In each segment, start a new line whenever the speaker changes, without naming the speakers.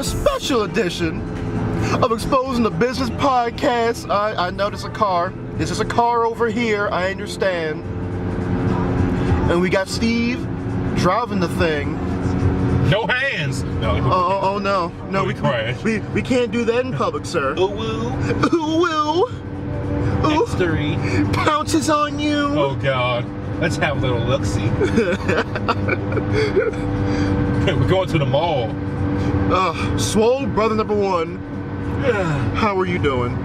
a special edition of Exposing the Business Podcast. I noticed a car. There's just a car over here, I understand. And we got Steve driving the thing.
No hands! No.
Oh no. No, we can't do that in public, sir.
Ooh woo.
Ooh woo. Ooh.
X3
pounces on you.
Oh god. Let's have a little look-see. We're going to the mall.
Swole brother number one. How are you doing?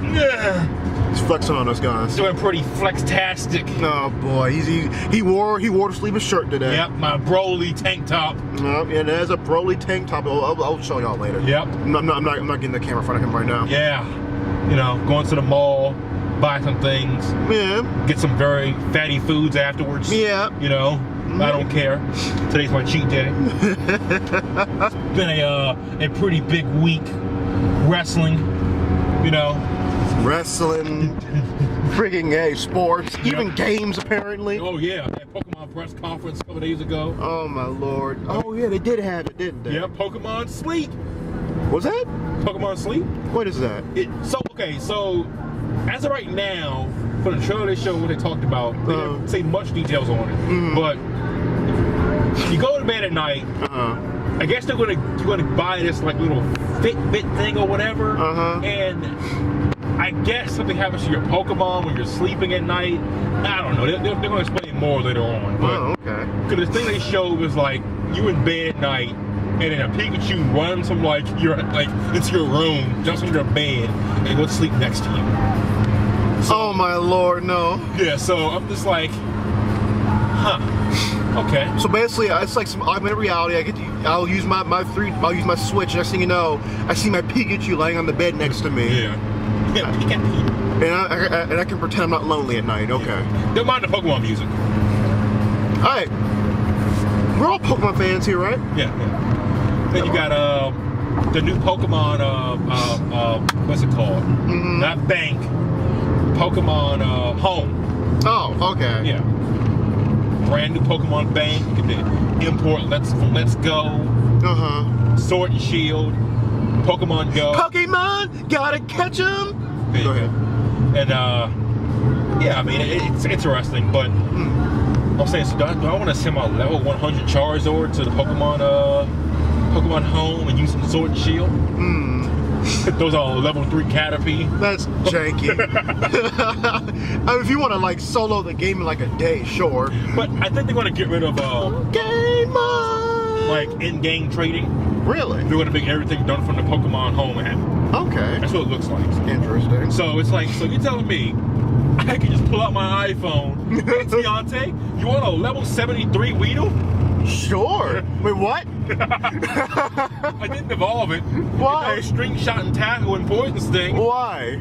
He's flexing on us, guys.
Doing pretty flex-tastic.
Oh boy, he wore the sleeveless shirt today.
Yep, my Broly tank top.
Yeah, there's a Broly tank top. I'll show y'all later.
Yep.
I'm not getting the camera in front of him right now.
Yeah. You know, going to the mall, buy some things.
Yeah.
Get some very fatty foods afterwards.
Yeah.
You know, I don't care. Today's my cheat day. It's been a pretty big week. Wrestling, you know.
Wrestling, friggin' sports, even games apparently.
Oh yeah, that Pokemon press conference a couple days ago.
Oh my lord. Oh yeah, they did have it, didn't they?
Yeah, Pokemon Sleep.
What's that?
Pokemon Sleep?
What is that?
So as of right now, for the trailer they showed what they talked about, they didn't say much details on it. But you go to bed at night. I guess you're gonna buy this like little Fitbit thing or whatever, and I guess something happens to your Pokemon when you're sleeping at night. I don't know. They're gonna explain more later on. But,
okay.
Because the thing they showed was like you in bed at night, and then a Pikachu runs from into your room, jumps on your bed, and goes to sleep next to you. So,
oh my lord, no.
Yeah. So I'm just like, huh. Okay.
So basically, it's like some augmented reality. I'll use my Switch. Next thing you know, I see my Pikachu laying on the bed next to me.
Yeah. Yeah, Pikachu.
And I can pretend I'm not lonely at night. Okay.
Yeah. Don't mind the Pokemon music.
All right. We're all Pokemon fans here, right?
Yeah. Then you got the new Pokemon. What's it called? Not Bank. Pokemon Home.
Oh, okay.
Yeah. Brand new Pokemon Bank. You get the import Let's Go. Sword and Shield. Pokemon Go.
Pokemon, gotta catch 'em.
Go ahead. And yeah, I mean it's interesting, but I'm saying, so do I want to send my level 100 Charizard to the Pokemon Home and use some Sword and Shield? Those are level 3 Caterpie.
That's janky. I mean, if you want to like solo the game in like a day, sure.
But I think they're going to get rid of
game mode,
like in-game trading.
Really?
They're going to make everything done from the Pokemon Home app.
Okay.
That's what it looks like.
Interesting.
So it's like, so you're telling me I can just pull out my iPhone, hey Deontay, you want a level 73 Weedle?
Sure. Wait, what?
I didn't evolve it.
Why?
It's String Shot and Tackle and Poison Sting.
Why?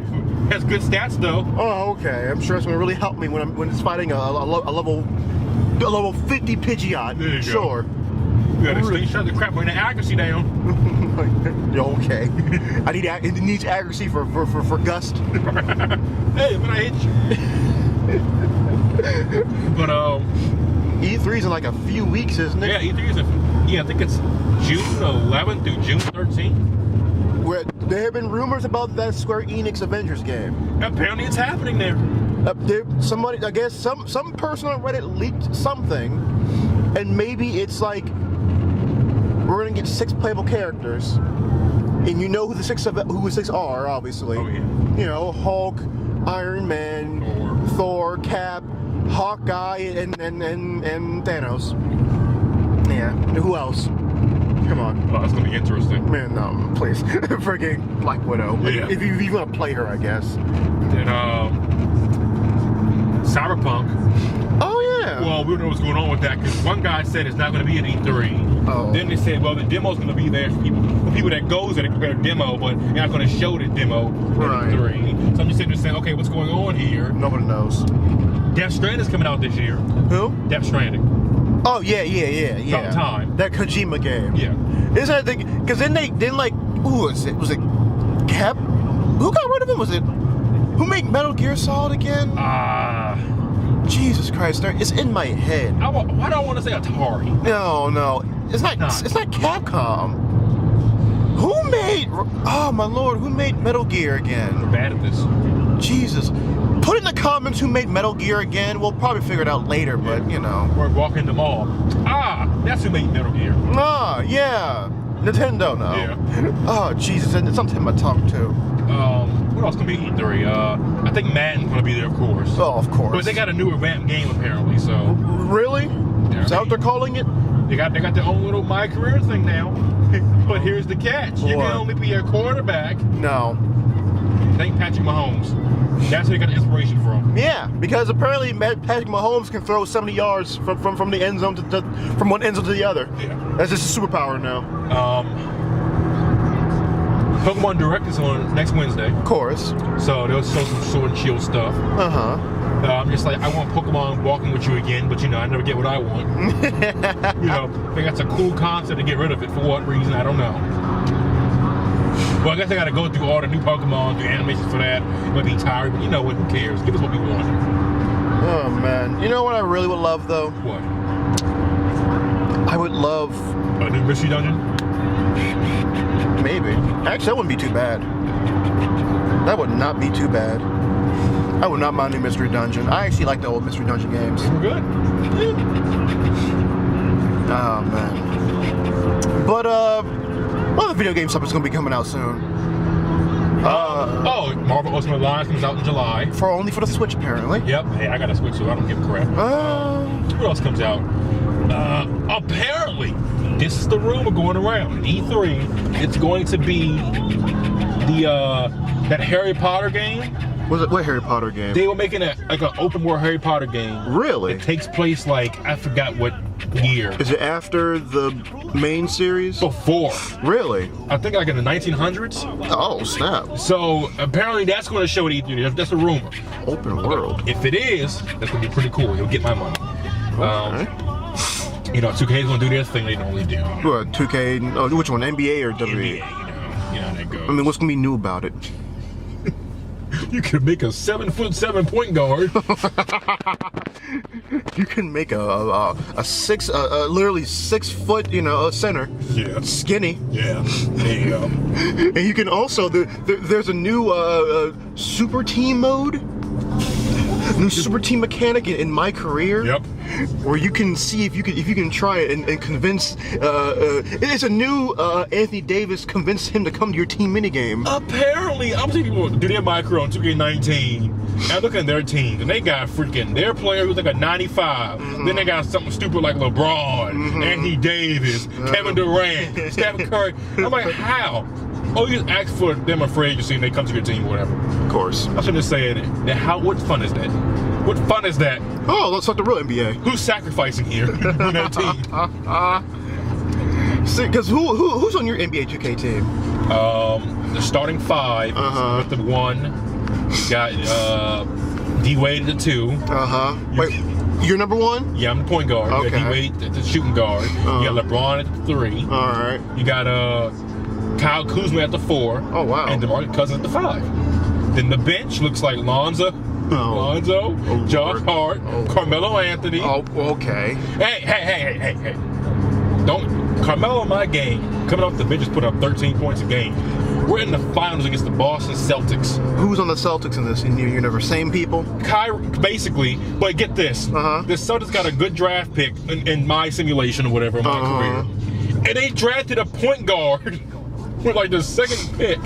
Has good stats though.
Oh, okay. I'm sure it's gonna really help me when it's fighting a level 50 Pidgeot.
There you go.
Sure.
You gotta String Shot the crap, bring the accuracy down.
Okay. It needs accuracy for gust.
Hey, but I hit you. But
E3's in like a few weeks, isn't it?
Yeah, E3 is I think it's June 11th through June 13th.
Where there have been rumors about that Square Enix Avengers game.
Apparently it's happening there.
Somebody, I guess some person on Reddit leaked something, and maybe it's like we're gonna get 6 playable characters, and you know who the six are, obviously.
Oh yeah.
You know, Hulk, Iron Man, Thor, Cap, Hawkeye, and Thanos. Yeah. Who else? Come on.
Oh, that's gonna be interesting.
Man, no, please. Freaking Black Widow.
Yeah.
If you want to play her, I guess.
Then Cyberpunk.
Oh yeah.
Well, we don't know what's going on with that because one guy said it's not going to be at E3.
Oh.
Then they said, well, the demo's going to be there for people that goes there to prepare a demo, but they're not going to show the demo at E3. So I'm just sitting there saying, okay, what's going on here?
Nobody knows.
Death Stranding's coming out this year.
Who?
Death Stranding.
Oh yeah.
About time.
That Kojima game.
Yeah.
Isn't that the? Because then who was it? Was it Cap? Who got rid of him? Was it? Who made Metal Gear Solid again? Jesus Christ! It's in my head.
Why do I want to say Atari?
No. It's not.
Nah.
It's not Capcom. Who made? Oh my lord! Who made Metal Gear again?
We're bad at this.
Jesus. Put in the comments who made Metal Gear again. We'll probably figure it out later, but you know.
We're walking the mall. That's who made Metal Gear.
Ah, yeah. Nintendo, no.
Yeah.
Oh, Jesus. And it's on my tongue, too.
What else can be E3? I think Madden's gonna be there, of course.
Oh, of course.
But they got a new revamped game apparently, so.
Really?
Yeah,
Is that what they're calling it?
They got their own little My Career thing now. But here's the catch: you can only be a quarterback.
No.
Thank Patrick Mahomes. That's where they got the inspiration from.
Yeah, because apparently Patrick Mahomes can throw 70 yards from the end zone from one end zone to the other.
Yeah.
That's just a superpower now.
Pokemon Direct is on next Wednesday.
Of course.
So they'll show some Sword and Shield stuff. I'm just like, I want Pokemon walking with you again, but you know, I never get what I want. You know, I think that's a cool concept to get rid of it. For what reason, I don't know. Well, I guess I gotta go through all the new Pokemon, do animations for that. It might be tired, but you know what, who cares? Give us what we want.
Oh man. You know what I really would love though?
What?
I would love
A new Mystery Dungeon?
Maybe. Actually, that wouldn't be too bad. That would not be too bad. I would not mind a new Mystery Dungeon. I actually like the old Mystery Dungeon games.
We're good.
Oh man. But other video game stuff is gonna be coming out soon.
Marvel Ultimate Alliance comes out in July.
Only for the Switch apparently.
Yep. Hey, I got a Switch, so I don't give a crap. What else comes out? Apparently, this is the rumor going around. E3, it's going to be that Harry Potter game.
What Harry Potter game?
They were making an open world Harry Potter game.
Really?
It takes place I forgot what year.
Is it after the main series?
Before.
Really?
I think in the 1900s.
Oh snap!
So apparently that's going to show at E3. That's a rumor.
Open world.
If it is, that's going to be pretty cool. You'll get my money.
Okay.
You know, 2K is going to do their thing they normally do.
What, 2K? Oh, which one? NBA or WWE?
NBA, you know how that goes.
I mean, what's gonna be new about it?
You could make a 7'7" point guard.
You can make a literally 6 foot, center.
Yeah.
Skinny.
Yeah. There you go.
And you can also there's a new super team mode. New super team mechanic in My Career.
Yep.
Where you can see if you can try it and convince. It's a new Anthony Davis convince him to come to your team minigame.
Apparently, I'm seeing people do their micro on 2K19 and look at their team, and they got their player who's like a 95. Then they got something stupid like LeBron, Anthony Davis, Kevin Durant, Stephen Curry. I'm like, how? Oh, you just ask for them a free agency and they come to your team or whatever.
Of course.
I shouldn't say it. What fun is that? What fun is that?
Oh, let's talk the real NBA.
Who's sacrificing here on that team?
See, because who's on your NBA 2K team?
The starting 5 with the 1 got D-Wade at the 2.
Wait, you're number 1?
Yeah, I'm the point guard.
Okay.
You got D-Wade at the shooting guard. You got LeBron at the 3.
All right.
You got Kyle Kuzma at the 4.
Oh wow.
And DeMarcus Cousins at the 5. Then the bench looks like Josh Hart, Carmelo Anthony.
Oh, okay.
Hey. Don't Carmelo in my game coming off the bench just put up 13 points a game. We're in the finals against the Boston Celtics.
Who's on the Celtics in this? In your universe? Same people?
Kyrie, basically, but get this. The Celtics got a good draft pick in my simulation or whatever in my career. And they drafted a point guard with like the 2nd pick.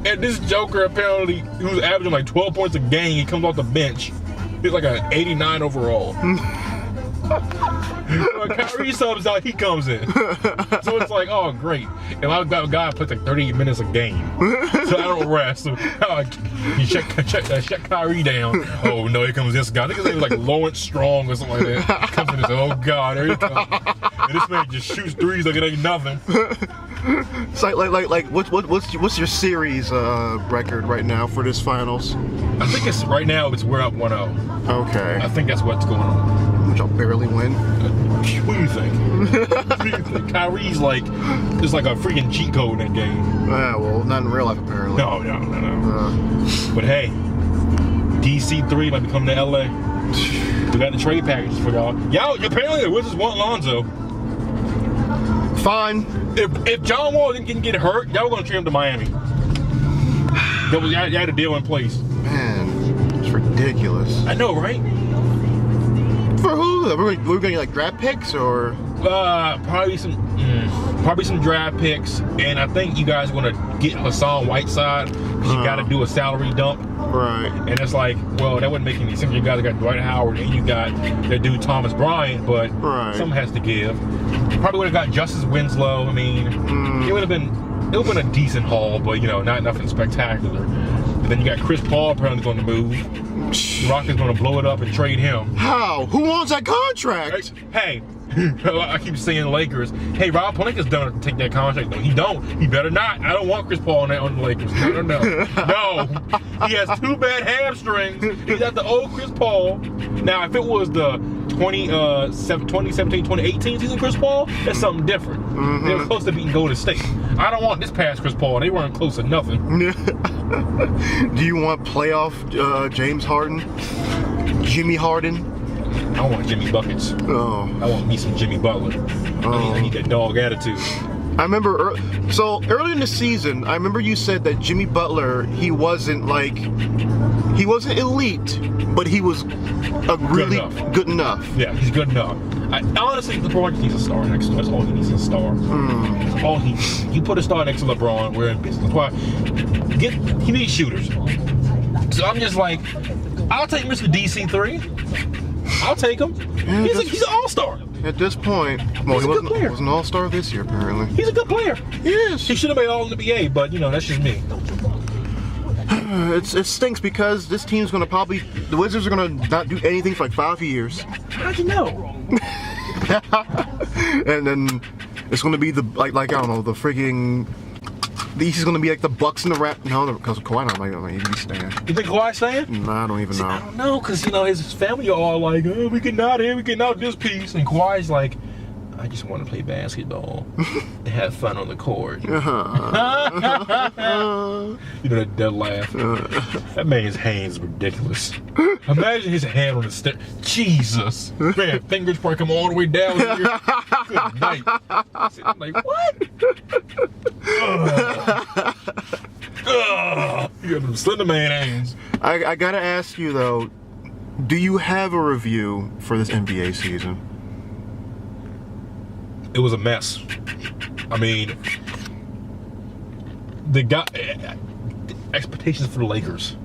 And this joker apparently, who's averaging like 12 points a game, he comes off the bench. He's like an 89 overall. Kyrie subs out, he comes in. So it's like, oh great. And I've got a guy who plays like 38 minutes a game. So I don't rest. So, you shut Kyrie down. Oh no, here comes this guy. I think his name was like Lawrence Strong or something like that. Comes in and says, oh god, there he comes. And this man just shoots threes like it ain't nothing.
It's like what's your series record right now for this finals?
I think right now we're up 1-0.
Okay.
I think that's what's going on.
Which I'll barely win.
What do you think? Kyrie's it's like a freaking cheat code in that game.
Yeah, well, not in real life apparently.
No. But hey, DC3 might be coming to LA. We got the trade packages for y'all. Apparently the Wizards want Lonzo.
Fine.
If John Wall didn't get hurt, y'all were gonna trade him to Miami. You had a deal in place.
Man, it's ridiculous.
I know, right?
For who? We're going to get like draft picks or?
Probably some draft picks, and I think you guys want to get Hassan Whiteside because you got to do a salary dump.
Right.
And it's like, well, that wouldn't make any sense. You guys got Dwight Howard and you got that dude Thomas Bryant, but something has to give. Probably would have got Justice Winslow. I mean, it would have been a decent haul, but not nothing spectacular. And then you got Chris Paul apparently going to move. Rockets going to blow it up and trade him.
How? Who wants that contract?
Hey, I keep saying Lakers. Hey, Rob Pelinka's done to take that contract. No, he don't. He better not. I don't want Chris Paul on the Lakers. No. No. He has 2 bad hamstrings. He's got the old Chris Paul. Now, if it was the 2017-2018 season Chris Paul, that's something different. They were close to beating Golden State. I don't want this past Chris Paul. They weren't close to nothing.
Do you want playoff James Harden? Jimmy Harden?
I want Jimmy Buckets.
Oh.
I want me some Jimmy Butler. I need that dog attitude.
I remember, early in the season, I remember you said that Jimmy Butler, he wasn't elite, but he was good enough.
Yeah, he's good enough. Honestly, LeBron just needs a star next to him. That's all he needs is a star. That's all he needs. You put a star next to LeBron, we're in business. That's why he needs shooters. So I'm just like, I'll take Mr. DC3. I'll take him.
Yeah,
he's an all-star.
At this point, well, he wasn't an all-star this year, apparently.
He's a good player.
He is.
He should have made All-NBA, but that's just me.
It stinks because this team's gonna the Wizards are gonna not do anything for like 5 years.
How'd you know?
And then it's gonna be the I don't know, the freaking. The East is going to be like the Bucks and the Raptors. No, because Kawhi don't like he's staying.
You think Kawhi's staying?
No, I don't even know.
I don't know, because his family are all like, oh, we can out this piece, and Kawhi's like, I just want to play basketball and have fun on the court. That laugh. That man's hands ridiculous. Imagine his hand on the stair. Jesus, man, fingers probably come all the way down here. Good night. I'm like, what? You got them Slender Man hands.
I gotta ask you though, do you have a review for this NBA season?
It was a mess. I mean, the expectations for the Lakers.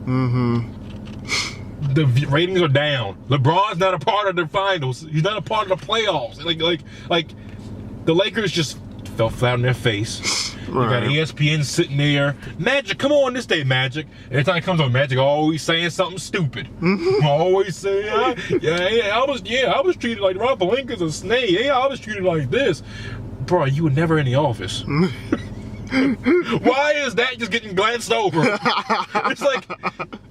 The ratings are down. LeBron's not a part of the finals. He's not a part of the playoffs. Like the Lakers just fell flat on their face. Right. You got ESPN sitting there. Magic, come on this day, Magic. Every time it comes on, Magic always saying something stupid. Always saying, I was treated like Rob Pelinka's a snake. Yeah, I was treated like this. Bro, you were never in the office. Why is that just getting glanced over? It's like,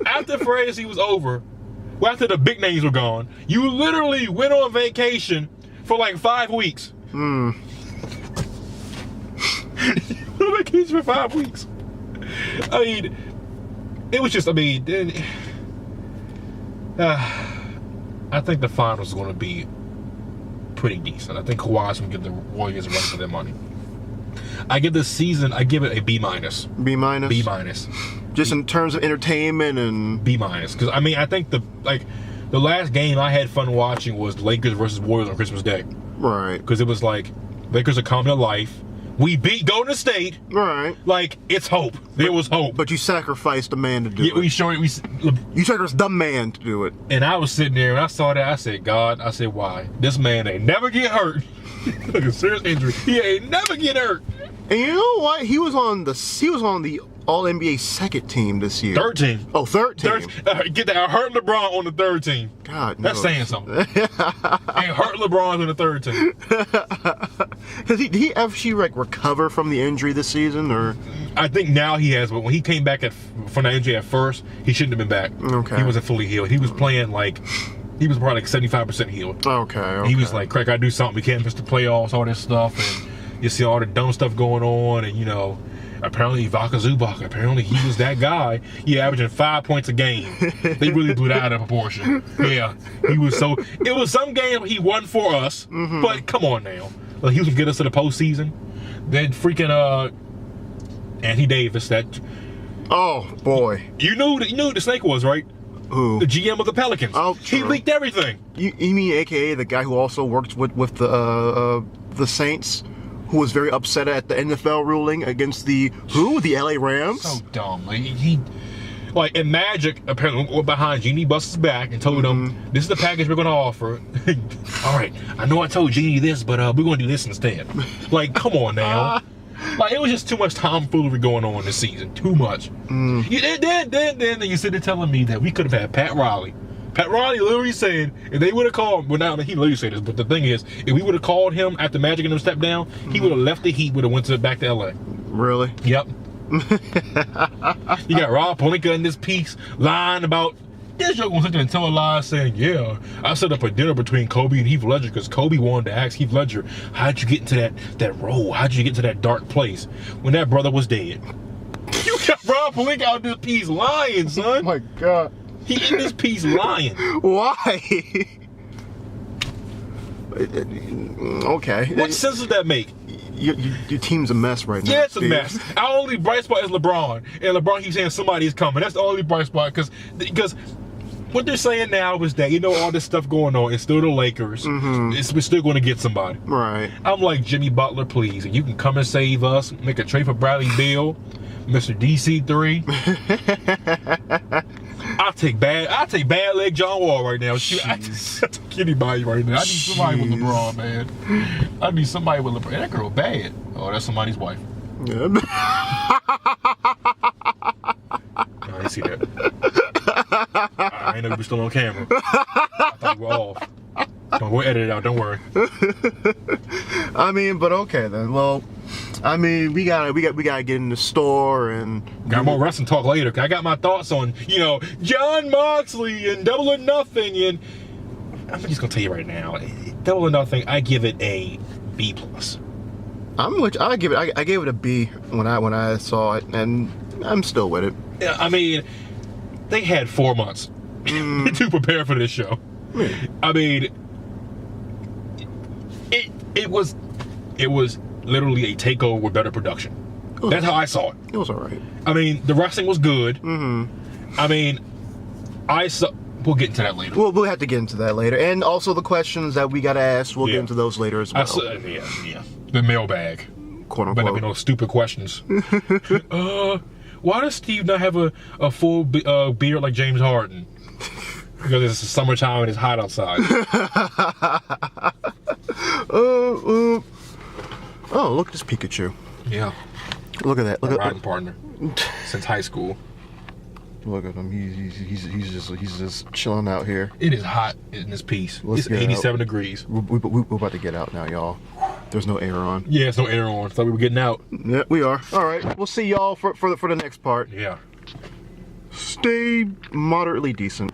after free agency was over, after the big names were gone, you literally went on vacation for like 5 weeks. Vacation for 5 weeks. I mean, it was just, I think the finals is going to be pretty decent. I think Kawhi's going to give the Warriors a run for their money. I give this season, I give it a B-.
B-? B-. Just in terms of entertainment and...
B-, because I think the last game I had fun watching was Lakers versus Warriors on Christmas Day.
Right.
Because it was like, Lakers are coming to life. We beat Golden State.
Right.
Like, it's hope. There was hope.
But you sacrificed a man to do it.
You
sacrificed the man to do it.
And I was sitting there and I saw that. I said, God, why? This man ain't never get hurt. Like a serious injury. He ain't never get hurt.
And you know what? He was on the All-NBA second team this year.
Third team.
Oh, third team.
Get that. I hurt LeBron on the third team.
God knows.
That's saying something. And hurt LeBron on the third team.
Did he actually recover from the injury this season, or?
I think now he has, but when he came back from the injury at first, he shouldn't have been back.
Okay.
He wasn't fully healed. He was playing he was probably 75% healed.
Okay.
He was like, Craig, I do something. We can't miss the playoffs, all this stuff, and you see all the dumb stuff going on, and apparently Ivica Zubac, apparently he was that guy. He averaging 5 points a game. They really blew that out of proportion. Yeah, it was some game he won for us, but come on now. He was gonna get us to the postseason. Then freaking Anthony Davis. That.
Oh boy.
You knew who the snake was, right?
Who?
The GM of the Pelicans.
Oh,
he
true.
leaked everything.
You mean AKA the guy who also works with the Saints, who was very upset at the NFL ruling against the LA Rams?
So dumb. Like in Magic, apparently went behind Genie Bust's back and told him, "This is the package we're going to offer." All right, I know I told Genie this, but we're going to do this instead. Like, come on now. Like, it was just too much tomfoolery going on this season. Too much. Then you sit there telling me that we could have had Pat Riley. Pat Riley literally said, if they would have called, well, now he literally said this, but the thing is, if we would have called him after Magic and them stepped down, he would have left the Heat, would have went back to LA.
Really?
Yep. You got Rob Pelinka in this piece lying about this joke was sitting and tell a lie saying, yeah, I set up a dinner between Kobe and Heath Ledger because Kobe wanted to ask Heath Ledger, how'd you get into that role? How'd you get to that dark place when that brother was dead? You got Rob Pelinka out this piece lying, son.
Oh my God.
He in this piece lying.
Why? Okay.
What sense does that make?
Your team's a mess right now.
Yeah, it's a
Steve.
mess. Our only bright spot is LeBron. And LeBron keeps saying somebody's coming. That's the only bright spot because what they're saying now is that, all this stuff going on, it's still the Lakers. We're still going to get somebody.
Right.
I'm like, Jimmy Butler, please. And you can come and save us, make a trade for Bradley Beal, Mr. DC3. I'll take bad leg John Wall right now. Shoot, I take anybody right now. I need somebody with LeBron, man. I need somebody with LeBron. That girl bad. Oh, that's somebody's wife.
Yeah.
I didn't see that. I didn't know you were still on camera. I thought you were off. We'll edit it out. Don't worry.
I mean, but okay then. Well, I mean, we gotta get in the store and
got more wrestling talk later. I got my thoughts on John Moxley and Double or Nothing, and I'm just gonna tell you right now, Double or Nothing, I give it a B+.
I gave it a B when I saw it, and I'm still with it.
Yeah, I mean, they had 4 months to prepare for this show. I mean, it was literally a takeover with better production. That's how I saw it.
It was alright.
I mean, the wrestling was good. I mean, we'll get into that later.
We'll have to get into that later, and also the questions that we gotta ask. We'll get into those later as well.
Yeah. The mailbag.
Quote unquote.
Better be no stupid questions. Why does Steve not have a full beard like James Harden? Because it's summertime and it's hot outside.
Oh, look at this Pikachu.
Yeah.
Look at that. Look at
riding partner since high school.
Look at him. He's just chilling out here.
It is hot in this piece.
Let's
it's 87 degrees.
We're about to get out now, y'all. There's no air on.
Yeah, there's no air on. Thought we were getting out.
Yeah, we are. All right. We'll see y'all for the next part.
Yeah.
Stay moderately decent.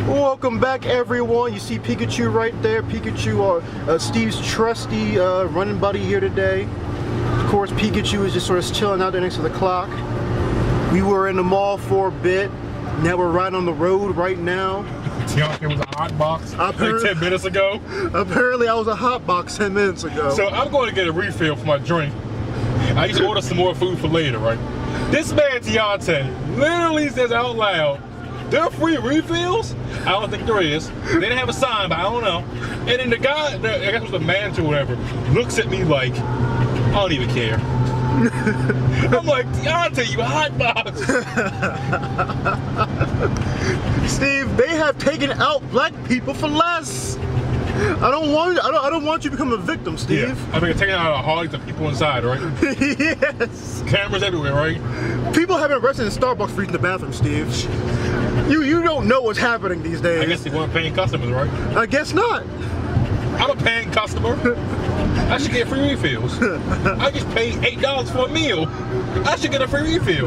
Welcome back, everyone. You see Pikachu right there. Pikachu, Steve's trusty running buddy here today. Of course, Pikachu is just sort of chilling out there next to the clock. We were in the mall for a bit. Now we're right on the road right now.
It was a hot box like 10 minutes ago.
Apparently, I was a hot box 10 minutes ago.
So I'm going to get a refill for my drink. I used to order some more food for later, right? This man, Deontay, literally says out loud, there are free refills? I don't think there is. They didn't have a sign, but I don't know. And then the guy, I guess it was the manager or whatever, looks at me like, I don't even care. I'm like, Deontay, you hot box.
Steve, they have taken out black people for less. I don't want you to become a victim, Steve.
Yeah. I mean, taking out a Harley to people inside, right?
Yes.
Cameras everywhere, right?
People have been arrested in Starbucks for using the bathroom, Steve. You don't know what's happening these days.
I guess they weren't paying customers, right?
I guess not.
I'm a paying customer. I should get free refills. I just paid $8 for a meal. I should get a free refill.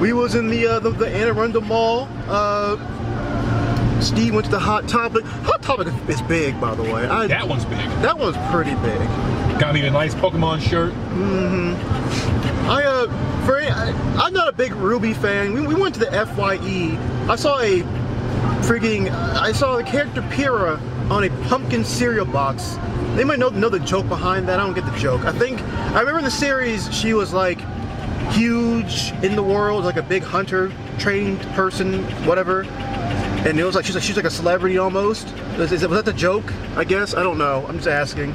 We was in the Anne Arundel Mall. Steve went to the Hot Topic. Hot Topic is big, by the way.
That one's big.
That one's pretty big.
Got me a nice Pokemon shirt.
I'm not a big Ruby fan. We went to the FYE. I saw the character Pyrrha on a pumpkin cereal box. They might know the joke behind that. I don't get the joke. I remember in the series she was like huge in the world, like a big hunter trained person, whatever. And it was like she's like a celebrity almost. Was that the joke? I guess I don't know. I'm just asking.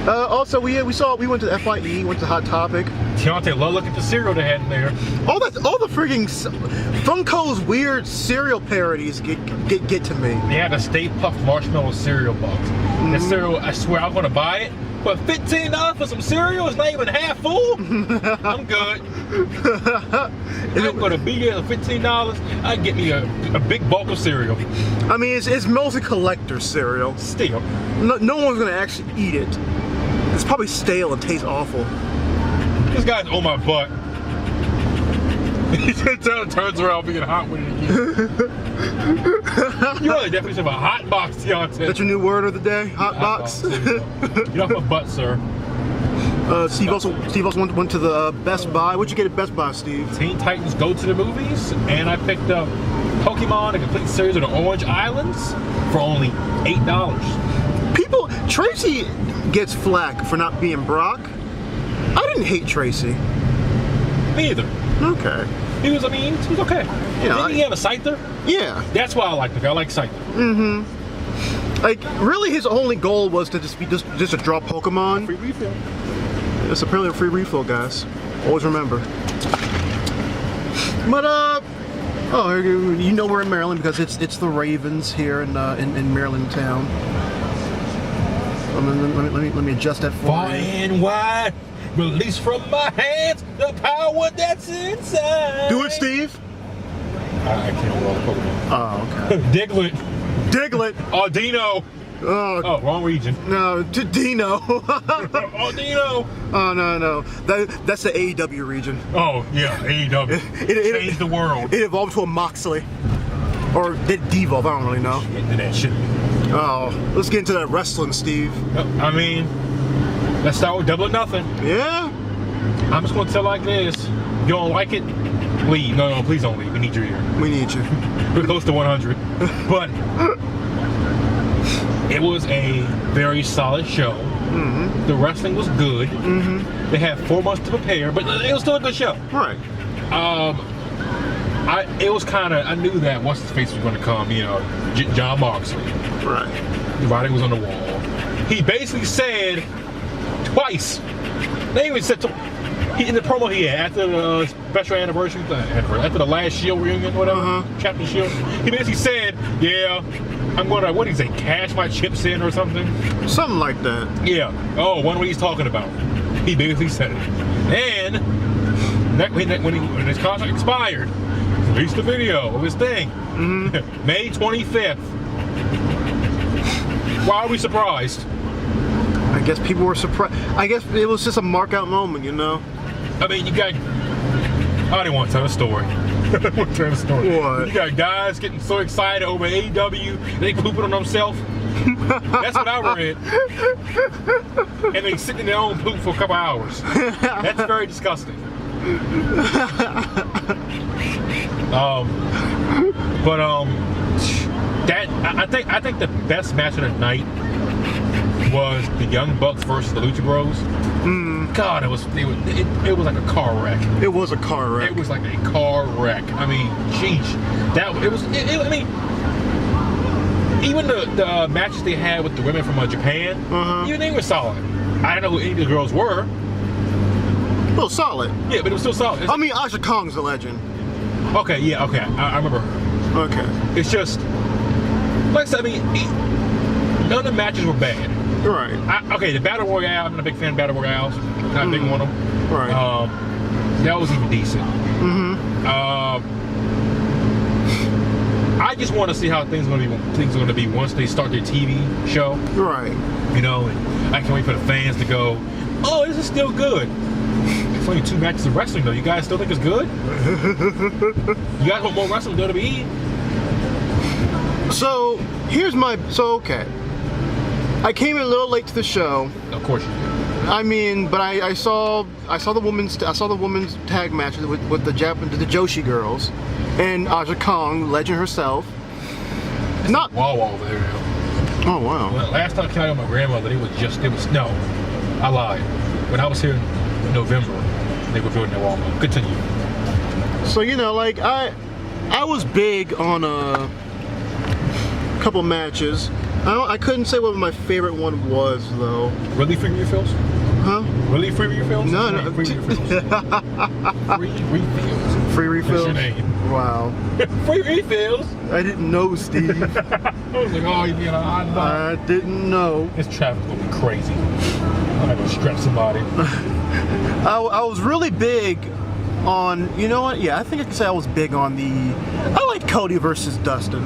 Also, we went to the FIE, went to Hot Topic.
Deontay, look at the cereal they had in there.
All the freaking Funko's weird cereal parodies get to me.
They had a Stay Puft Marshmallow cereal box. That cereal, I swear I'm gonna buy it. But $15 for some cereal is not even half full. I'm good. I'm gonna be here for $15. I get me a big bulk of cereal.
I mean, it's mostly collector cereal.
Still,
no one's gonna actually eat it. It's probably stale and tastes awful.
This guy's on my butt. He turns around being hot with it again. You know the definition of a hot box, Deontay.
That's your new word of the day? Hot box?
Get off my butt, sir.
Steve also went to the Best Buy. What'd you get at Best Buy, Steve?
Teen Titans Go to the Movies, and I picked up Pokemon, a complete series of the Orange Islands for only $8.
Tracy gets flack for not being Brock. I didn't hate Tracy.
Me either.
Okay.
He was okay.
Yeah,
Didn't he have a Scyther?
Yeah.
That's why I liked him. I like Scyther.
Mm-hmm. Like, really his only goal was to just to draw Pokemon.
Free refill.
It's apparently a free refill, guys. Always remember. But you know we're in Maryland because it's the Ravens here in Maryland town. Let me adjust that for
Far
you.
and wide, release from my hands the power that's inside.
Do it, Steve.
I can't roll the Pokemon.
Oh, okay.
Diglett. Audino. Oh, wrong region.
No, to Dino.
Audino.
Oh, no. That's the AEW region.
Oh, yeah, AEW. It changed the world.
It evolved to a Moxley. Or did it devolve? I don't really know.
Into that shit.
Oh, let's get into that wrestling, Steve.
I mean, let's start with Double or Nothing.
Yeah?
I'm just going to tell like this. You don't like it? Leave. No, please don't leave. We need your ear.
We need you.
We're close to 100. But it was a very solid show. Mm-hmm. The wrestling was good. Mm-hmm. They had 4 months to prepare, but it was still a good show.
Right.
It was kind of, I knew that what's his face was going to come, John Moxley.
Right.
The writing was on the wall. He basically said twice. They even said in the promo he had after the special anniversary, after the last Shield reunion, whatever, Chapter Shield, he basically said, "Yeah, I'm gonna, what did he say, cash my chips in or something?"
Something like that.
Yeah. Oh, wonder what he's talking about. He basically said it. And when his contract expired, released the video of his thing. Mm-hmm. May 25th. Why are we surprised?
I guess people were surprised. I guess it was just a mark-out moment,
I mean, I didn't want to tell a story.
What?
You got guys getting so excited over AEW, they pooping on themselves. That's what I read. And they sitting in their own poop for a couple hours. That's very disgusting. I think the best match of the night was the Young Bucks versus the Lucha Bros. God, it was like a car wreck.
It was a car wreck.
It was like a car wreck. I mean, sheesh. I mean, even the matches they had with the women from Japan, even they were solid. I don't know who any of the girls were.
Well, solid.
Yeah, but it was still solid.
I mean, Asha Kong's a legend.
Okay, yeah, okay. I remember her.
Okay.
It's just, like I said, I mean, none of the matches were bad.
Right.
Okay, the Battle Royale, I'm not a big fan of Battle Royales. Not a big one of them.
Right.
That was even decent. I just want to see how things are going to be once they start their TV show.
Right.
And I can't wait for the fans to go, oh, this is still good. It's only 2 matches of wrestling, though. You guys still think it's good? You guys want more wrestling WWE?
So, okay. I came in a little late to the show.
Of course you did.
I mean, but I saw the women's tag match with the Joshi girls and Aja Kong, legend herself. Not
wall over there.
Oh wow.
Well, last time I counted on my grandmother, no, I lied. When I was here in November, they were building their Walmart. Continue.
So like I was big on a couple matches. I couldn't say what my favorite one was though.
Really free refills?
Huh?
Really free refills?
No.
Free refills. Free refills.
Free refills.
That's your name.
Wow.
Free refills.
I didn't know, Steve.
I was like, oh, you being a hot dog.
I didn't know.
This traffic will be crazy. I'm gonna stretch somebody.
I was really big on, you know what? Yeah, I think I can say I was big on I like Cody versus Dustin.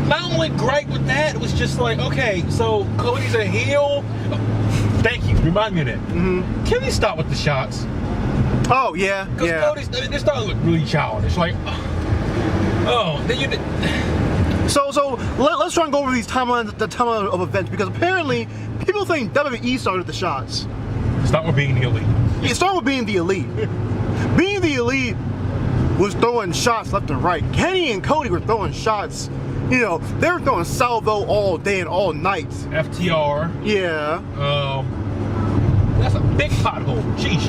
My only gripe with that was just like, okay, so Cody's a heel. Thank you. Remind me of that.
Mm-hmm.
Can we stop with the shots?
Oh yeah,
Because
yeah.
Cody's, they're starting to look really childish. Like, then you did.
So let's try and go over these timelines, the timeline of events, because apparently people think WWE started the shots.
Start with being the elite.
It started with being the elite. Being the elite was throwing shots left and right. Kenny and Cody were throwing shots. They were throwing salvo all day and all night.
FTR.
Yeah.
That's a big pothole. Jeez.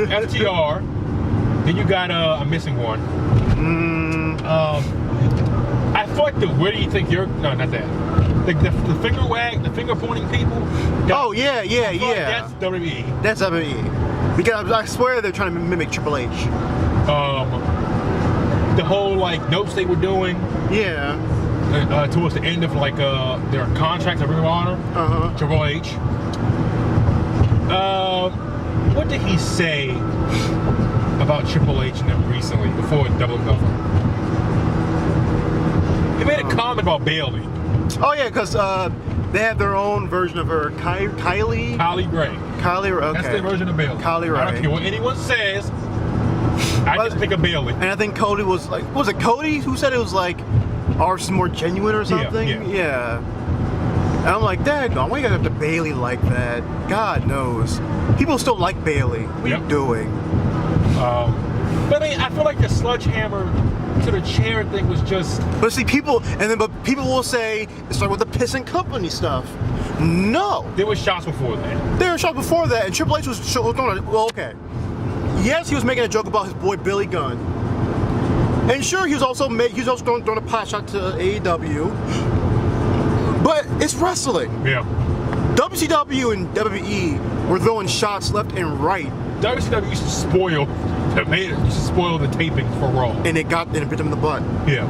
FTR. Then you got I'm missing one. I feel like where do you think you're? No, not that. The finger wag, the finger pointing people.
Oh yeah.
That's WWE.
That's WWE. Because I swear they're trying to mimic Triple H.
The whole notes they were doing.
Yeah.
Towards the end of their contract of Ring of Honor. Triple H. What did he say about Triple H and them recently before Double Cover? He made a comment about Bailey.
Oh yeah, because they have their own version of her, Kylie
Ray.
Kylie, okay.
That's their version of Bailey.
Kylie Ray.
I don't care what anyone says. I just think of Bailey.
And I think Cody was was it Cody who said it was ours is more genuine or something? Yeah. And I'm like, daggone, why you gotta have to Bailey like that? God knows. People still like Bailey. What are you doing?
But I mean, I feel like the sledgehammer to the chair thing was just.
But see, people will say it started with the Piss and Company stuff. No.
There was shots before that.
There were shots before that, and Triple H was throwing. Well, okay. Yes, he was making a joke about his boy Billy Gunn. And sure, he was also throwing a pot shot to AEW. But it's wrestling.
Yeah.
WCW and WWE were throwing shots left and right.
WCW used to spoil the taping for Raw.
And it bit them in the butt.
Yeah.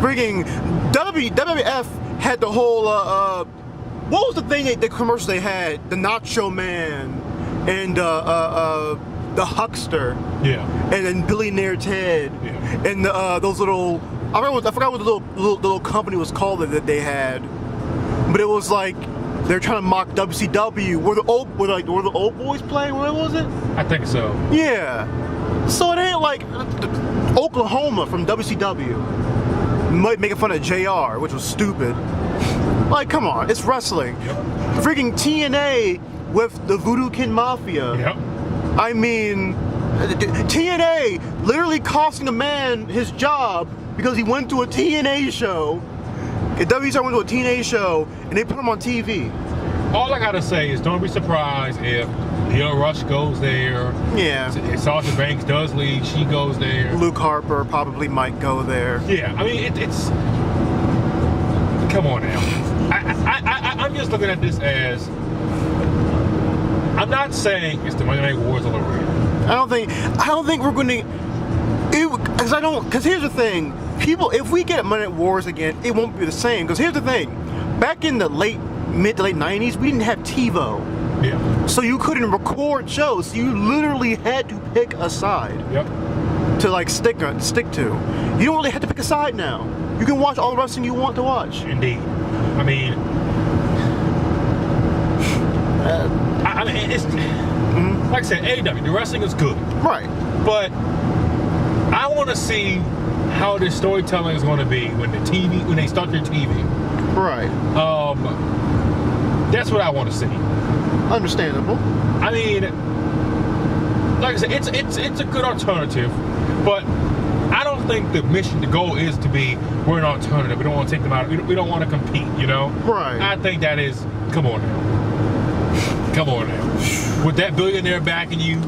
Freaking WWF had the whole what was the thing the commercials they had? The Nacho Man and the Huckster.
Yeah.
And then Billionaire Ted.
Yeah.
And those little I forgot what the little company was called that they had. But it was they're trying to mock WCW. Were the old boys playing? Where was it?
I think so.
Yeah. So it ain't Oklahoma from WCW making fun of JR, which was stupid. Come on, it's wrestling.
Yep.
Freaking TNA with the Voodoo Kin Mafia.
Yep.
I mean, TNA literally costing a man his job because he went to a TNA show. WCW went to a TNA show and they put him on TV.
All I gotta say is don't be surprised if Leo Rush goes there.
Yeah.
If Sasha Banks does leave, she goes there.
Luke Harper probably might go there.
Yeah, I mean it's. Come on now. I'm just looking at this as. I'm not saying it's the Monday Night Wars all over here.
I don't think we're going to. Because here's the thing. People, if we get Monday Night Wars again, it won't be the same. Because here's the thing. Back in the mid to late 90s, we didn't have TiVo.
Yeah.
So you couldn't record shows. So you literally had to pick a side.
Yep.
To stick to. You don't really have to pick a side now. You can watch all the wrestling you want to watch.
Indeed. I mean, it's like I said, AEW, the wrestling is good.
Right.
But I want to see how this storytelling is going to be when they start their TV.
Right.
That's what I want to see.
Understandable.
I mean, like I said, it's a good alternative, but I don't don't think the goal is to be, we're an alternative. We don't want to take them out. We don't want to compete, you know?
Right.
I think that is, come on now. Come on now. With that billionaire backing you.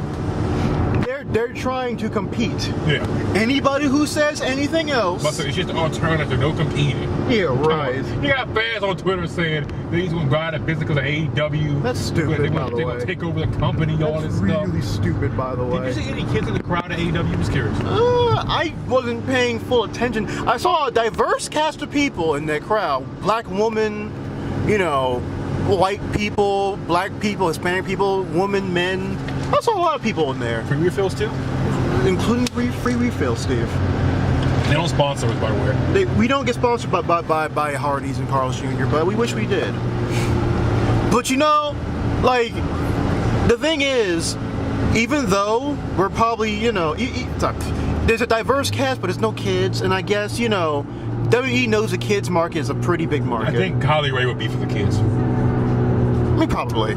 They're trying to compete.
Yeah.
Anybody who says anything else.
But so it's just an alternative, no competing.
Yeah, right.
You got fans on Twitter saying that he's going to buy the business because of AEW.
That's stupid,
They're
by the way.
going to take over the company, all this stuff.
Really stupid, by the way.
Did you see any kids in the crowd at AEW? I'm just curious.
I wasn't paying full attention. I saw a diverse cast of people in that crowd. Black woman, you know, white people, black people, Hispanic people, women, men. I saw a lot of people in there.
Free refills too?
Including free refills, Steve.
They don't sponsor us, by the way.
We don't get sponsored by Hardee's and Carl's Jr., but we wish we did. But you know, like, the thing is, even though we're probably, you know, there's a diverse cast, but there's no kids, and I guess, you know, WWE knows the kids market is a pretty big market.
I think Kylie Ray would be for the kids.
I mean, probably.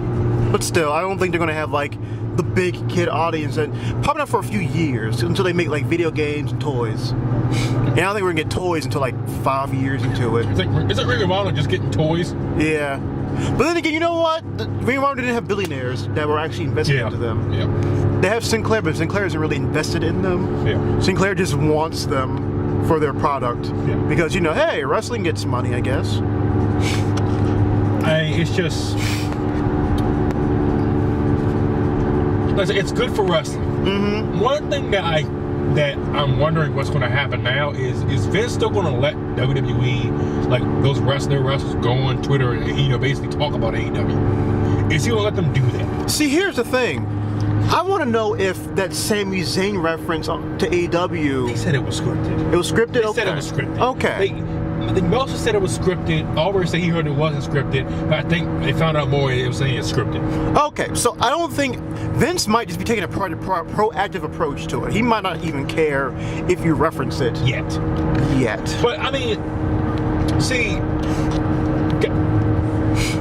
But still, I don't think they're going to have, like, the big kid audience, and probably not for a few years, until they make, like, video games and toys. And I don't think we're going to get toys until, like, 5 years into it.
Is it Ring of Honor just getting toys?
Yeah. But then again, you know what? Ring of Honor didn't have billionaires that were actually invested into them.
Yeah.
They have Sinclair, but Sinclair isn't really invested in them.
Yeah.
Sinclair just wants them for their product.
Yeah.
Because, you know, hey, wrestling gets money, I guess.
It's just... It's good for wrestling.
Mm-hmm.
One thing that I'm wondering what's going to happen now is Vince still going to let WWE, like those wrestlers go on Twitter and, you know, basically talk about AEW? Is he going to let them do that?
See, here's the thing. I want to know if that Sami Zayn reference to AEW...
They said it was scripted.
It was scripted?
They said it was scripted.
Okay.
They also said it was scripted. Oliver said he heard it wasn't scripted, but I think they found out more. It was saying it's scripted.
Okay, so I don't think Vince might just be taking a proactive approach to it. He might not even care if you reference it
Yet. But I mean, see,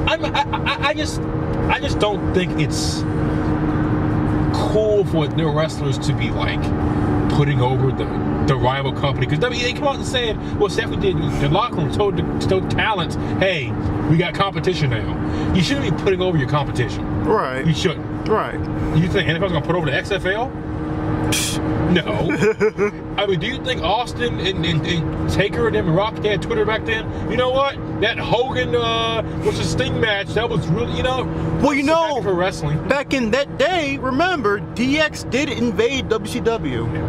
I just don't think it's cool for the wrestlers to be like putting over the rival company, because they come out and saying, well, Stephanie did the locker room told talent, hey, we got competition now. You shouldn't be putting over your competition.
Right.
You shouldn't.
Right.
You think NFL's gonna put over the XFL? No. I mean, do you think Austin and Taker and them and Rock had Twitter back then? You know what? That Hogan versus Sting match, that was really, you know.
Well, you know,
for wrestling.
Back in that day, remember, DX did invade WCW.
Yeah.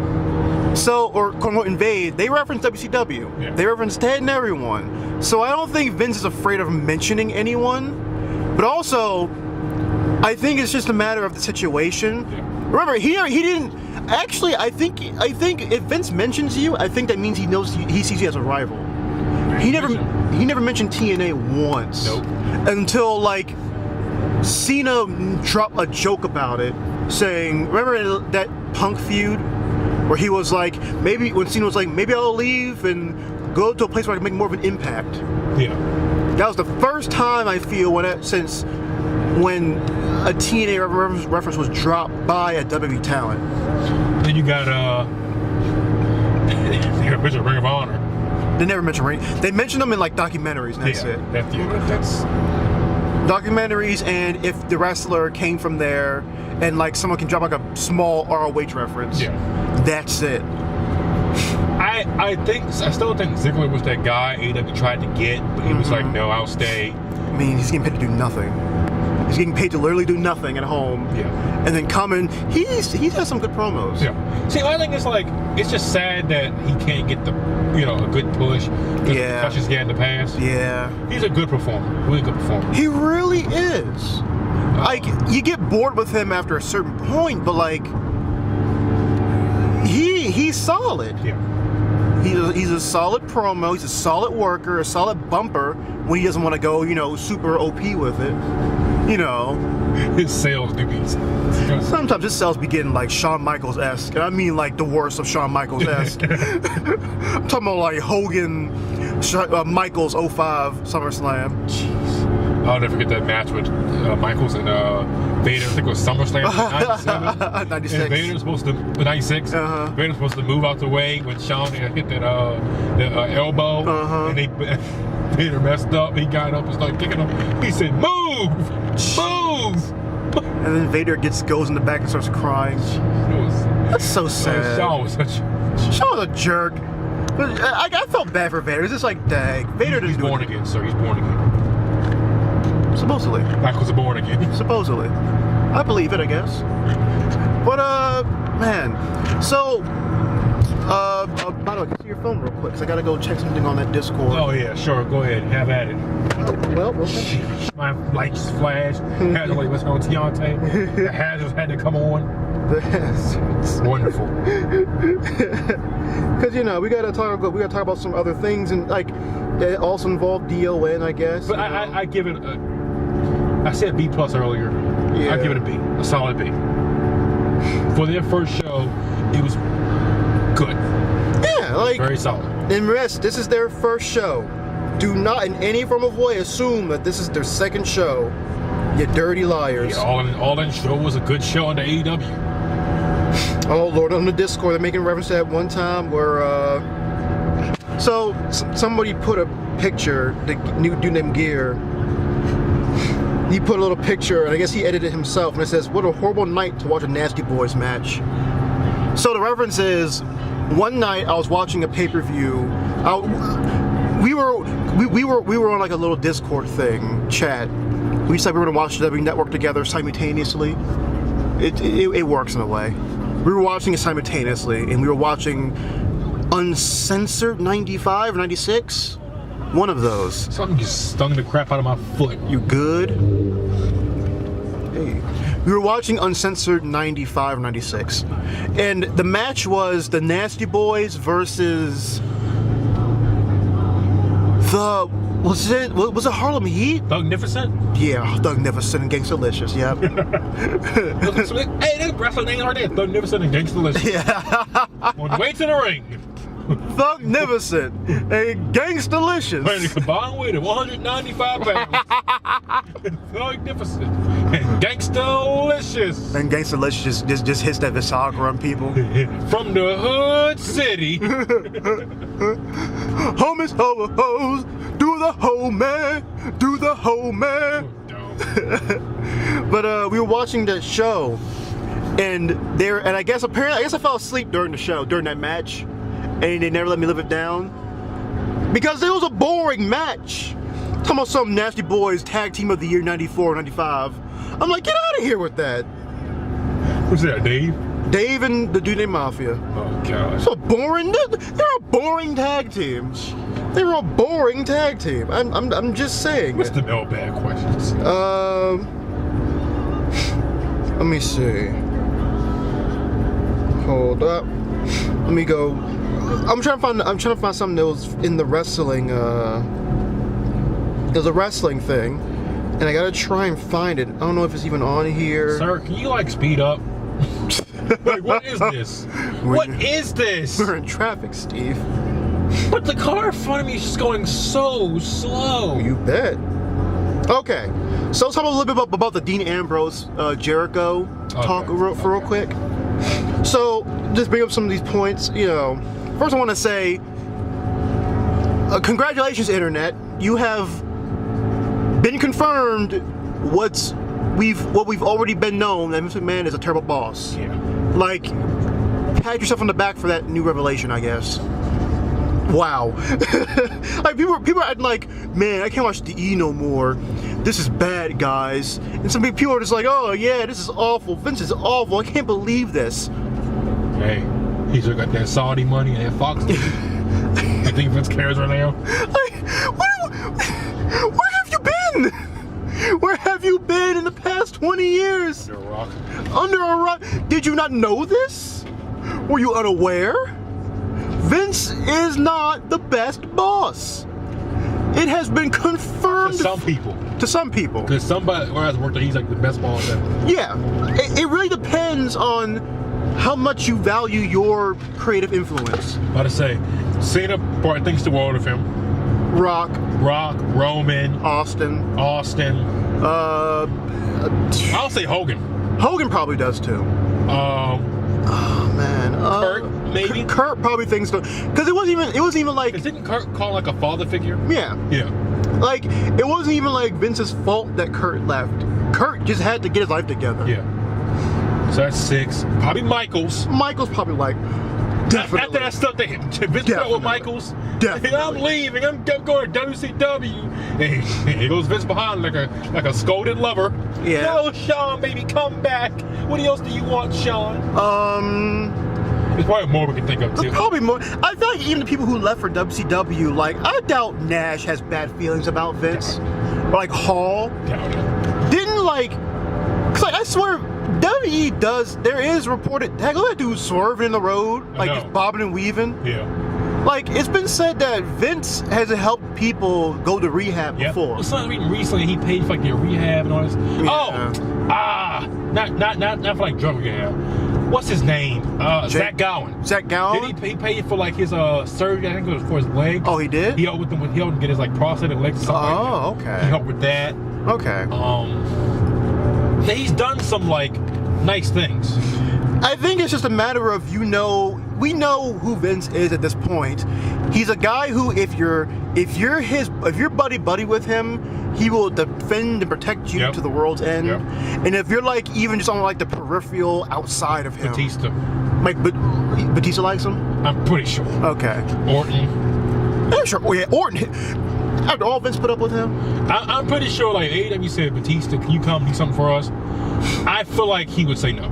So, or quote unquote invade, they referenced WCW.
Yeah.
They referenced Ted and everyone. So I don't think Vince is afraid of mentioning anyone. But also, I think it's just a matter of the situation.
Yeah.
Remember, he didn't. Actually, I think if Vince mentions you, I think that means he knows he sees you as a rival. He never mentioned TNA once.
Nope.
Until like Cena dropped a joke about it, saying, remember that Punk feud where he was like, maybe when Cena was like, maybe I'll leave and go to a place where I can make more of an impact.
Yeah.
That was the first time I feel since when a TNA reference was dropped by a WWE talent.
Then you got they got a picture of Ring of Honor.
They never mentioned Ring. They mentioned them in like documentaries, and that's it.
That's
Documentaries, and if the wrestler came from there, and like someone can drop like a small ROH reference.
Yeah.
That's it.
I still think Ziggler was that guy AEW tried to get, but he was like, no, I'll stay.
I mean, he's getting paid to do nothing. He's getting paid to literally do nothing at home.
Yeah.
And then come in. He's had some good promos.
Yeah. See, I think it's like, it's just sad that he can't get the, you know, a good push.
Yeah.
Because he's getting the pass.
Yeah.
He's a good performer. Really good performer.
He really is. Like, you get bored with him after a certain point, but like, he's solid.
Yeah.
He's a solid promo. He's a solid worker, a solid bumper when he doesn't want to go, you know, super OP with it. You know,
his sales do be.
Sometimes his sales be getting like Shawn Michaels-esque. And I mean like the worst of Shawn Michaels-esque. I'm talking about like Hogan, Michaels 05 SummerSlam.
Jeez. I'll never forget that match with Michaels and Vader. I think it was SummerSlam 97.
96.
And Vader was supposed to 96. Vader was supposed to move out the way when Shawn hit that elbow, and Vader messed up. He got up and started kicking him. He said, "Move, move."
And then Vader goes in the back and starts crying. That's so sad.
Shawn was such.
Shawn was a jerk. I felt bad for Vader. It's just like, dang, Vader didn't do
He's born again, sir. He's born again.
Supposedly.
Michael's born again.
Supposedly. I believe it, I guess. But, man. So, by the way, can you see your phone real quick? Because I got to go check something on that Discord.
Oh, yeah, sure. Go ahead. Have at it.
Well, okay.
My lights flashed. Had to wait. What's going on, Deontay? The hazards had to come on.
The hazards.
Wonderful.
Because, you know, we gotta talk about some other things, and like it also involve DON, I guess.
But I give it I said B+ earlier.
Yeah.
I give it a B, a solid B. For their first show, it was good.
Yeah, like
Very solid.
And rest, this is their first show. Do not in any form of way assume that this is their second show. You dirty liars.
Yeah, all in show was a good show on the AEW.
Oh Lord, on the Discord they're making reference to that one time where so somebody put a picture, the new dude named Gear, he put a little picture, and I guess he edited it himself, and it says, "What a horrible night to watch a Nasty Boys match." So the reference is, one night I was watching a pay-per-view. We were on like a little Discord thing, chat. We said we were gonna watch the W Network together simultaneously. It works in a way. We were watching it simultaneously, and we were watching Uncensored 95, 96. One of those.
Something just stung the crap out of my foot.
You good? Hey. We were watching Uncensored 95, 96. And the match was the Nasty Boys versus was it Harlem Heat?
Thugnificent?
Yeah, Thugnificent and Gangstalicious, yep.
Hey, that wrestling name right there. Thugnificent and Gangstalicious.
Yeah.
On the way to the ring.
Thugnificent and Gangstalicious.
Ready to combine with it, 195 pounds. Thugnificent and Gangstalicious.
And Gangstalicious just hits that Visagra on people.
From the hood city.
Homies, hoes, do the whole man, do the whole man. But we were watching that show, and I guess I fell asleep during the show, during that match, and they never let me live it down because it was a boring match. Talking about some Nasty Boys Tag Team of the Year 94, 95. I'm like, get out of here with that.
Who's that, Dave?
Dave and the dude named Mafia.
Oh gosh.
So boring. They're a boring tag team. They're a boring tag team. I'm just saying.
What's the mailbag questions?
Let me see. Hold up. Let me go. I'm trying to find something that was in the wrestling. There's a wrestling thing, and I gotta try and find it. I don't know if it's even on here.
Sir, can you like speed up? Like, what is this? What is this?
We're in traffic, Steve.
But the car in front of me is just going so slow.
You bet. Okay, so let's talk a little bit about the Dean Ambrose Jericho talk real quick. So just bring up some of these points. You know, first I want to say, congratulations, Internet. You have been confirmed what we've already been known, that Vince McMahon is a terrible boss.
Yeah.
Like, pat yourself on the back for that new revelation, I guess. Wow. Like people are acting like, man, I can't watch the E no more. This is bad, guys. And some people are just like, oh yeah, this is awful. Vince is awful. I can't believe this.
Hey, he's got that Saudi money and that Fox. You think Vince cares right now?
Like, where have you been? Where have you been in the past 20 years?
Under a rock.
Under a rock? Did you not know this? Were you unaware? Vince is not the best boss. It has been confirmed.
To some people.
To some people.
Because somebody where I worked there, he's like the best boss ever.
Yeah. It really depends on how much you value your creative influence.
About to say, Cena brought things to the world of him.
Rock,
Roman,
Austin.
I'll say Hogan.
Hogan probably does too. Oh man.
Kurt, maybe.
Kurt probably thinks so. Because it wasn't even like.
Didn't Kurt call like a father figure?
Yeah.
Yeah.
Like, it wasn't even like Vince's fault that Kurt left. Kurt just had to get his life together.
Yeah. So that's 6. Probably Michaels.
Michaels probably like. Definitely.
After that stuff, Vince put up with Michaels.
Definitely.
I'm leaving. I'm going to WCW. And here goes Vince behind like a scolded lover.
Yeah.
No, Sean, baby, come back. What else do you want, Sean? There's probably more we can think of too.
There's probably more. I feel like even the people who left for WCW, like, I doubt Nash has bad feelings about Vince. Or like Hall.
Doubt it.
Didn't like. Cause like, I swear. WWE does. There is reported. Heck, look at that dude swerving in the road, like just bobbing and weaving.
Yeah.
Like, it's been said that Vince has helped people go to rehab before.
Well, something recently he paid for like their rehab and all this.
Yeah.
Not for like drug rehab. What's his name? Zach Gowen.
Zach Gowen.
Did he pay for like his surgery? I think it was for his legs.
Oh, he did.
He helped him get his like prosthetic legs. Or something like that.
Okay.
He helped with that.
Okay.
He's done some like nice things.
I think it's just a matter of we know who Vince is at this point. He's a guy who if you're buddy with him, he will defend and protect you to the world's end.
Yep.
And if you're like even just on like the peripheral outside of him,
Batista.
Like Batista likes him.
I'm pretty sure.
Okay.
Orton.
Yeah, sure. Oh yeah, Orton. After all Vince put up with him,
I'm pretty sure like AEW said, Batista, can you come do something for us? I feel like he would say no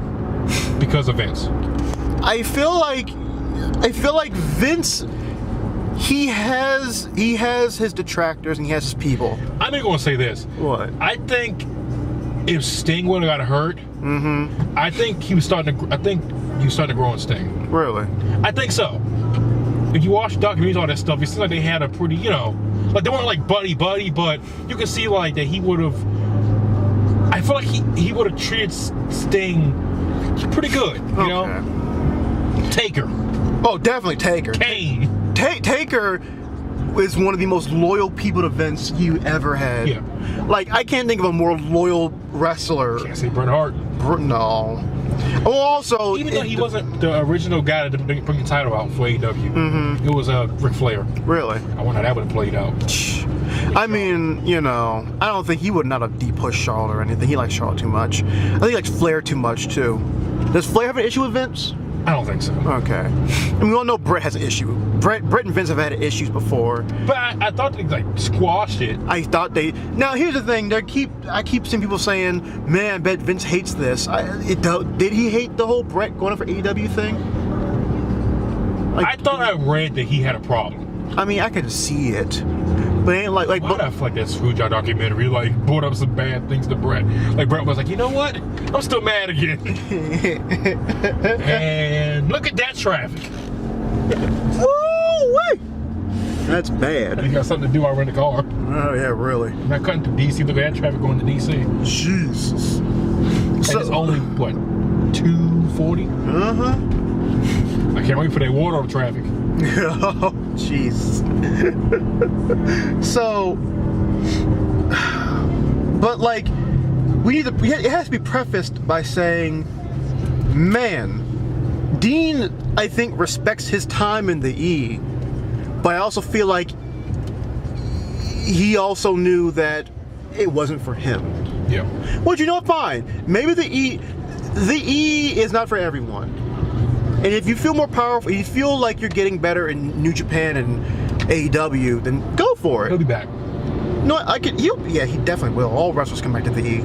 because of Vince.
I feel like Vince, he has his detractors and he has his people.
I'm even going to say this.
What?
I think if Sting would have got hurt, I think he was starting to grow on Sting.
Really?
I think so. If you watch documentaries, all that stuff, it seems like they had a pretty, like they weren't like buddy, but you can see like that he would have. I feel like he would have treated Sting pretty good, you know. Taker.
Oh, definitely Taker.
Kane.
Taker is one of the most loyal people to Vince you ever had.
Yeah.
Like, I can't think of a more loyal wrestler.
Can't say Bret Hart.
No. Oh, also,
even though he wasn't the original guy to bring the title out for AEW, it was Ric Flair.
Really?
I wonder how that would have played out.
I mean, I don't think he would not have de-pushed Charlotte or anything. He likes Charlotte too much. I think he likes Flair too much too. Does Flair have an issue with Vince?
I don't think so.
Okay. And we all know Brett has an issue. Brett and Vince have had issues before.
But I thought they like squashed it.
I thought they. Now here's the thing. I keep seeing people saying, "Man, I bet Vince hates this." Did he hate the whole Brett going up for AEW thing? Like,
I thought I read that he had a problem.
I mean, I could see it, but it ain't like.
Why did I feel like that Screwjob documentary like brought up some bad things to Brett? Like Brett was like, you know what? I'm still mad again. And look at that traffic.
Woo wait. That's bad.
You got something to do while we're in the car.
Oh yeah, really.
I'm not cutting to DC. Look at that traffic going to DC.
Jesus.
And it's only what 2:40. I can't wait for that water on traffic.
Oh, jeez. So, but like, it has to be prefaced by saying, man, Dean, I think, respects his time in the E, but I also feel like he also knew that it wasn't for him.
Yeah.
Well, fine. Maybe the E is not for everyone. And if you feel more powerful, you feel like you're getting better in New Japan and AEW, then go for it.
He'll be back.
No, he definitely will. All wrestlers come back to the E.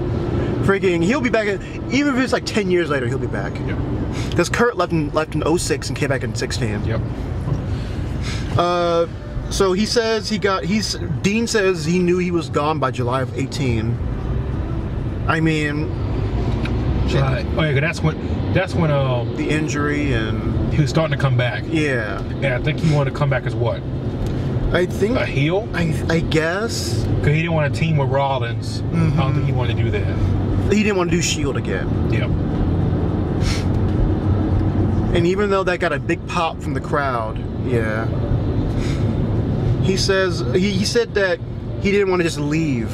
He'll be back. Even if it's like 10 years later, he'll be back.
Yeah.
Because Kurt left in 06 and came back in 16.
Yep.
So he says Dean says he knew he was gone by July of 18. I mean,
July. Oh yeah, that's when
the injury and
he was starting to come back.
Yeah.
And I think he wanted to come back as what?
I think
a heel.
I guess.
Because he didn't want to team with Rollins. I don't think he wanted to do that.
He didn't want to do Shield again.
Yep.
And even though that got a big pop from the crowd, yeah. He says he said that he didn't want to just leave.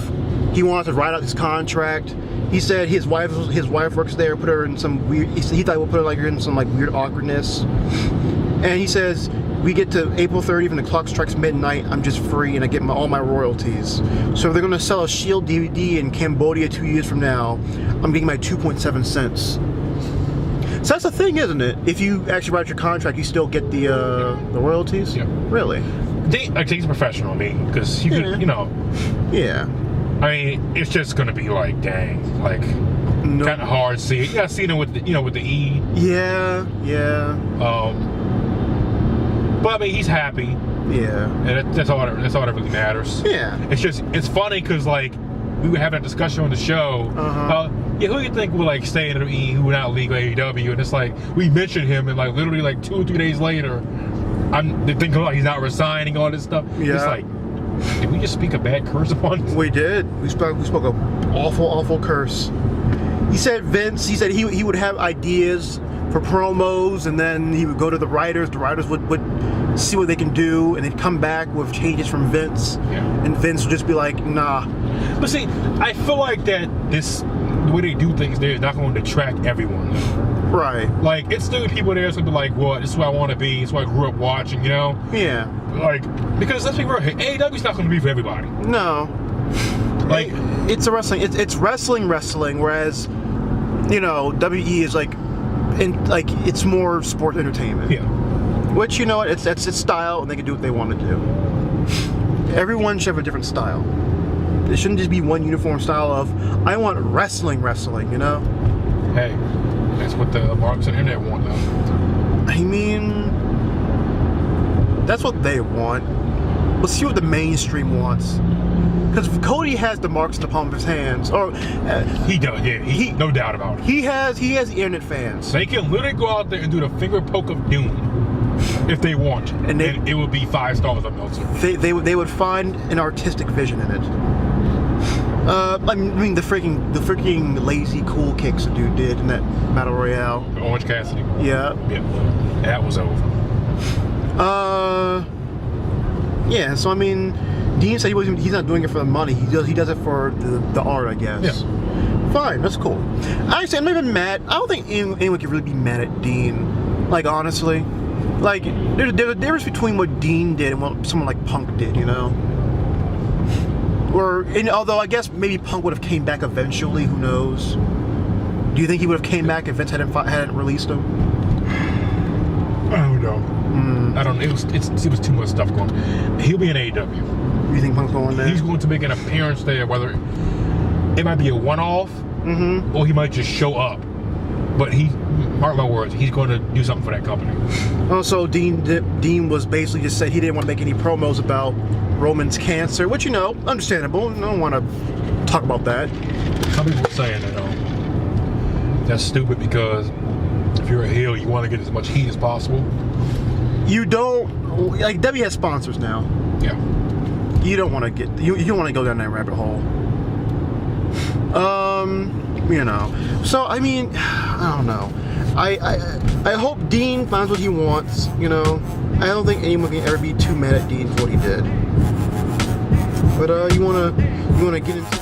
He wanted to write out his contract. He said his wife works there. Put her in some weird. He thought we'll put her like in some like weird awkwardness. And he says we get to April 30th and the clock strikes midnight. I'm just free and I get all my royalties. So if they're gonna sell a Shield DVD in Cambodia 2 years from now, I'm getting my 2.7 cents. So that's the thing, isn't it? If you actually write your contract, you still get the royalties.
Yeah.
Really?
I think he's professional. I mean, because you could, you know.
Yeah.
I mean, it's just gonna be like, dang, like kind of hard to see. You gotta see them with the, with the E.
Yeah.
But I mean, he's happy.
Yeah.
And that's all that really matters.
Yeah.
It's funny because like we were having a discussion on the show. Yeah, who do you think would like stay in the E who would not leave AEW? And it's like we mentioned him, and like literally like 2 or 3 days later, they're thinking like he's not resigning, all this stuff.
Yeah.
It's like, did we just speak a bad curse upon him?
We did. We spoke an awful curse. He said Vince. He said he would have ideas for promos, and then he would go to the writers. The writers would see what they can do, and they'd come back with changes from Vince.
Yeah.
And Vince would just be like, nah.
But see, I feel like that the way they do things there is not going to detract everyone.
Right.
Like, it's still people there that's going to be like, well, this is what I want to be. It's what I grew up watching, you know?
Yeah.
Like, because let's be real here, AEW's not going to be for everybody.
No.
Like,
it's a wrestling. It's wrestling, whereas, you know, WE is like, it's more sports entertainment.
yeah.
Which, you know, it's its style, and they can do what they want to do. Everyone should have a different style. It shouldn't just be one uniform style of, I want wrestling, you know?
Hey, that's what the marks on the internet want, though.
I mean, that's what they want. Let's see what the mainstream wants. Because Cody has the marks in the palm of his hands. Or
He does, yeah. He no doubt about it.
he has the internet fans.
They can literally go out there and do the finger poke of doom if they want, and it would be 5 stars on Meltzer.
They would find an artistic vision in it. I mean the freaking lazy cool kicks the dude did in that battle royale.
Orange Cassidy.
Yeah.
Yeah. That was over.
Yeah. So I mean, Dean said he's not doing it for the money. He does it for the art, I guess.
Yeah.
Fine. That's cool. Actually, I'm not even mad. I don't think anyone can really be mad at Dean. Like, honestly, like there's a difference between what Dean did and what someone like Punk did. You know. Although I guess maybe Punk would have came back eventually. Who knows? Do you think he would have came back if Vince hadn't released him?
I don't know. I don't know. It was too much stuff going on. He'll be in AEW.
You think Punk's going there?
He's going to make an appearance there, whether it might be a one-off or he might just show up. But mark my words, he's going to do something for that company.
Also, Dean was basically just said he didn't want to make any promos about Roman's cancer, which, you know, understandable. I don't want to talk about that.
Some people are saying that that's stupid because if you're a heel, you want to get as much heat as possible.
You don't, like, W has sponsors now.
Yeah.
You don't want to you don't want to go down that rabbit hole. You know. So I mean, I don't know. I hope Dean finds what he wants. You know. I don't think anyone can ever be too mad at Dean for what he did. But you wanna get into.